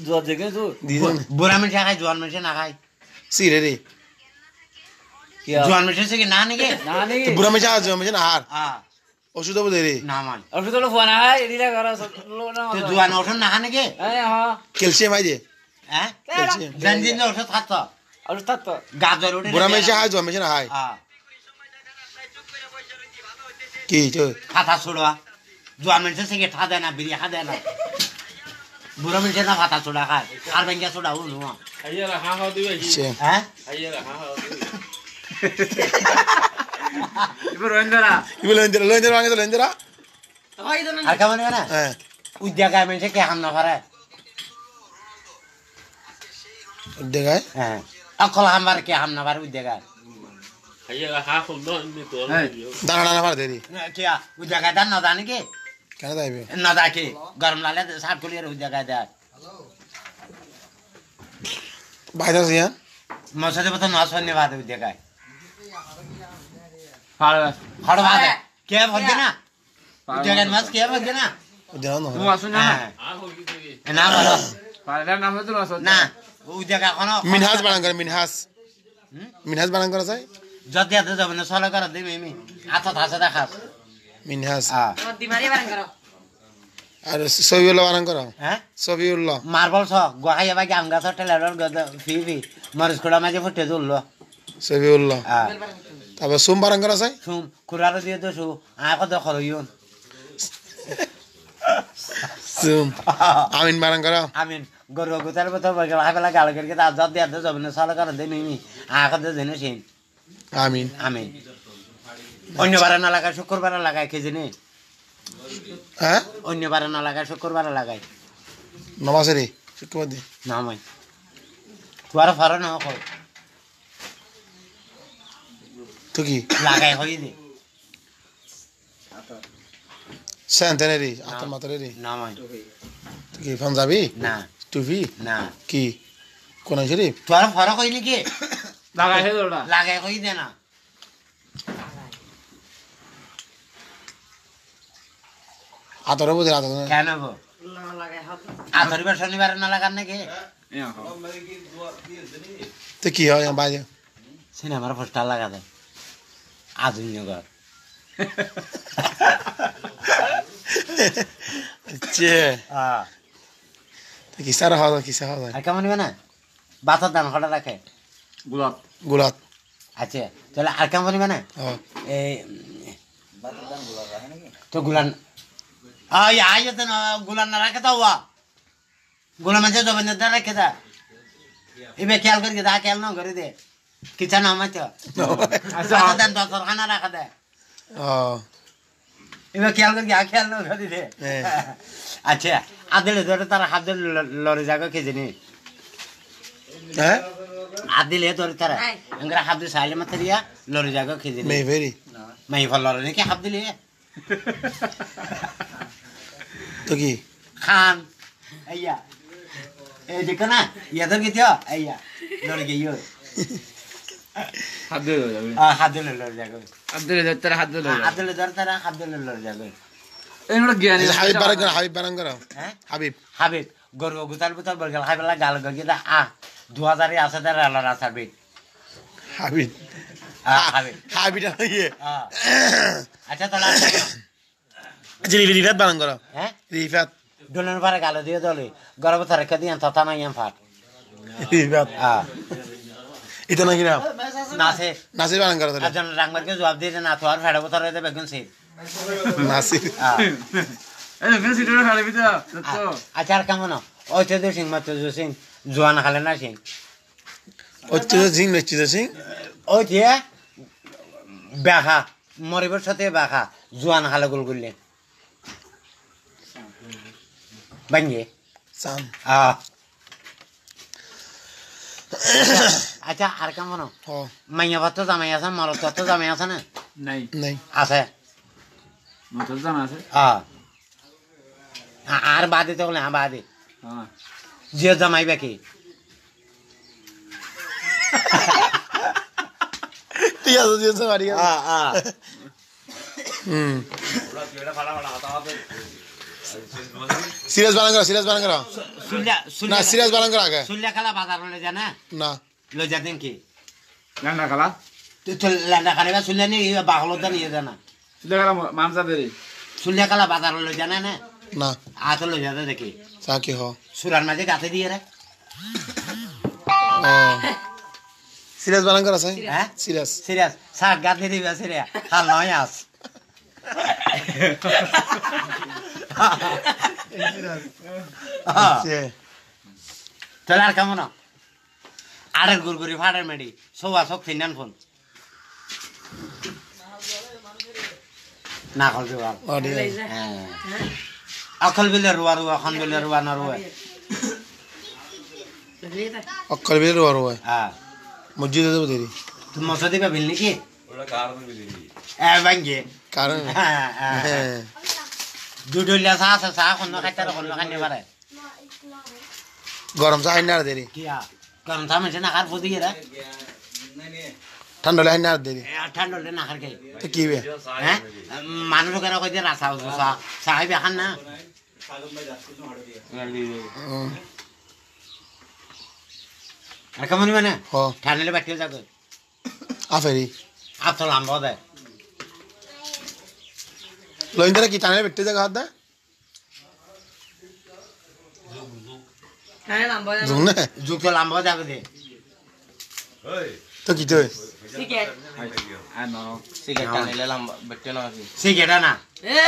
জোয়ার দেখে তো বুড়া মানুষ খায় জোয়ান মানুষ না খায় সিরে রে জোয়ান মানুষ কি না নাকি না নি বুড়া মেশা জোয়া মেশা না হার হ্যাঁ ওষুধ হবো রে না মান অফিস তো ফোন আয় এদিকে করা লো না তো জোয়ান ওষুধ না খা নাকি হ্যাঁ ক্যালসিয়াম আই দে হ্যাঁ ক্যালসিয়াম দিন ওষুধ খাচ্ছ আর তা তো গাজর উঠে বুড়া মেশা হায় জোয়া মেশা না হায় হ্যাঁ কি তো খাতা ছোড়া জোয়ান মানুষের থেকে খা দেয় না বিড়ি খা দেয় না বুড়া মানুষের না খাতা ছোড়া খায় আর ব্যাংকে ছোড়া ও নো আইয়া হা হা দিবে হ্যাঁ আইয়া হা হা দিবে ইবো রোহিন্দরা ইবলে লইন্দরা ভাঙে তো লইন্দরা আর কেমন না হ্যাঁ উদ্যোগ গায় মানুষে কে হাম না পারে দেখায় হ্যাঁ অকল আমার কে হাম না পারে উদ্যোগ গায় আইয়া হা খুব নো নি তো দানা দানা পার দেরি क्या उद्या का दान नदान के কেন যাইবে नदा के गरम लाले साथ को लिए उद्या का दान বাইদা সিয়া मौसम से बता नाश होने वाले उद्या का ফাড় हर बात है क्या बोल ना उद्या का नाश क्या बोल ना দেও না নো আসুন না আ হই গেছে ना बोलो ফাড়ার নাম তো আসুন ना उद्या का खाना মিনহাজ বানান করে মিনহাজ বানান করা যায় जब याद जब न सोला कर दे मिमी आता था से देखा মিনহাজ हां दिमारी बारन करो আর সবিউল্লাহ বানান করা हैं সবিউল্লাহ मार्बल सो गोहाया बाकी आमगा तो टेलर गद फी मरस कोड़ा माजे फटे दुल्लो সবিউল্লাহ हां তারপর সোম বানান করা যায় सुम कुरारो दिए तो सु आको तो खरोयन সোম আমিন বানান করা আমিন গরু গোতার বত বগল হাগলা গাল করকে তা জদ দিয়া যাব না সালা করে দে মিমি আকা দে দেনে সিন আমিন আমিন অন্যবার না লাগায় শুক্রবার লাগায় কে জানে হ্যাঁ অন্যবার না লাগায় শুক্রবার লাগায় নমাজ রে শুক্রবার দি না মাই তোর ফার না কই তো কি লাগায় হই দে সেন্টেনে রে আতর মাতরে রে না মাই তো কি পাঞ্জাবি না টুপি না কি কোন শরীফ তোর ফার কই নি কি লাগাই হে দড়া লাগায় হই দে না আতর বুঝে আতর কেন গো ना लगे हाथ আতরিবার শনিবার না লাগান নাকি ইয়া তো কি হয় বাজে সিনেমার পোস্টার লাগা দে আধুনিক ঘর আচ্ছা হ্যাঁ তো কি সারা হয় কি সারা হয় আর কেমন নিবে না বাতার দান কটা রাখে গোলাপ গুলাত আচ্ছা তাহলে আর কেমন নিবে না হ্যাঁ এই তো গুলান আয় আয় তো না গুলান না রাখে দাও গুলান মানে তো বন্ধ দা রাখে দা ইবে খেয়াল করকে দা খেয়াল না করে দে কিচা না মাছ আচ্ছা দান তো খানা রাখা দে ও ইবে খেয়াল করকে খেয়াল না করে দে আচ্ছা আদিলে ধরে তারা হাত ধরে লড়ে জায়গা কে জানি হ্যাঁ আদিলে ধরে তারা আঙ্গরা হাত দিয়ে সাইলে মাথা দিয়া লড়ে জায়গা কে জানি মে ভেরি মাই ফল লড়ে নাকি হাত দিলে তো কি খান আইয়া এই দেখো না ইয়াদের গিয়ে আইয়া লড়ে গিয়ে হাত দিয়ে যাবে হাত দিলে লড়ে জায়গা হাত দিয়ে ধরতে হাত দিয়ে যাবে আদিলে ধরে তারা হাত দিলে লড়ে জায়গা এই নোটা জ্ঞানী হাবিব বানান করা হ্যাঁ হাবিব হাবিব গরু গুতাল বুতাল বলগেল হাবিলা গাল গিয়ে দা 2000 আছে তার আলাদা আছে হাবিব হাবিব হাবিব হাবিটা ইয়ে আচ্ছা তাহলে আচ্ছা রিফাত বানান করা হ্যাঁ রিফাত ডোলের পারে গালো দিয়ে দলে গরব তার রেখে দিয়ে তথা নাই ফাট রিফাত এটা নাকি না নাসে নাসির বানান করা তাহলে একজন রাংবারকে জবাব দিয়ে না তো আর ফেড়া বতর হয়ে যাবে একজন সে নাসির এই ফেসি তোরা খালি বিতা তো আচ্ছা আর কেমন ওইতে দে সিং মাত্র সিং জোয়ান খালে না সিং অত্যুত সিং নচ্চিত সিং ওই যে ব্যাখা মরিবার সাথে ব্যাখা জোয়ান খালে গোল করলে বাঙ্গে সাম আচ্ছা আর কেমন হ মাইয়া ভাত জামাই আছে মরত তো জামাই আছে না নাই নাই আছে মত জানা আছে আর বাদে তো বলে হ্যাঁ বাদে হ্যাঁ জিও জামাই বাকি ঠিক আছে ঠিক আছে মারি সিরিয়াস বানান করো সুল্লা না সুল্লা সিরিয়াস বানান করো আগে সুল্লা খেলা বাজার লই জানা না লই যাতেন কি Landa kala. তুই লান্ডা খালিবা সুল্লা নি বাগলত নিয়ে জানা Sudah kala mamsa deri. সুল্লা খেলা বাজার লই জানা না না আত লই যাতে দেখি চা কি হ সুরার মাঝে গাতে দিয়ে রে ও সিরিয়াস বানান করো সাই হ্যাঁ সিরিয়াস সিরিয়াস সাত গাতে দিবা সিরিয়া হাল নয় আস চল আর কেমন আড়ের গুড়গুড়ি ফাড়ের মেডি সৌয়া সব ফিনান ফোন না কল জবাব হ্যাঁ অকল বিলে রুয়া রুয়া খন বিলে রুয়া না রুয়া অক্কল বিলে রো রো হ্যাঁ মসজিদে যাব দেরি তুমি মশা দিবা বিল নাকি এ ভাঙ্গে কারণ হ্যাঁ হ্যাঁ দুডলিয়া চা আছে চা খন খাইতে খন খাইতে পারে গরম চা হাইনা দেরি কিয়া গরম চা মেশে না খার ফুদি রে ঠান্ডা লে হাইনা দেরি ঠান্ডা হলে না খার খাই তো কি বে হ্যাঁ মানুষ কেন কই যে রাসা চা চা খাইবে খান না আর কেমন মানে হ ঠান্ডা বাটিয়ে যাবে আফেরি আসল আম্ব দেয় লইন্দরা কি টানে বেটে জায়গা হাত দা Kaya lang ba? জুনে যুগ তো আম্ব যাবে দে তো কি তো Sige. Ano? সিগারেট না Eh!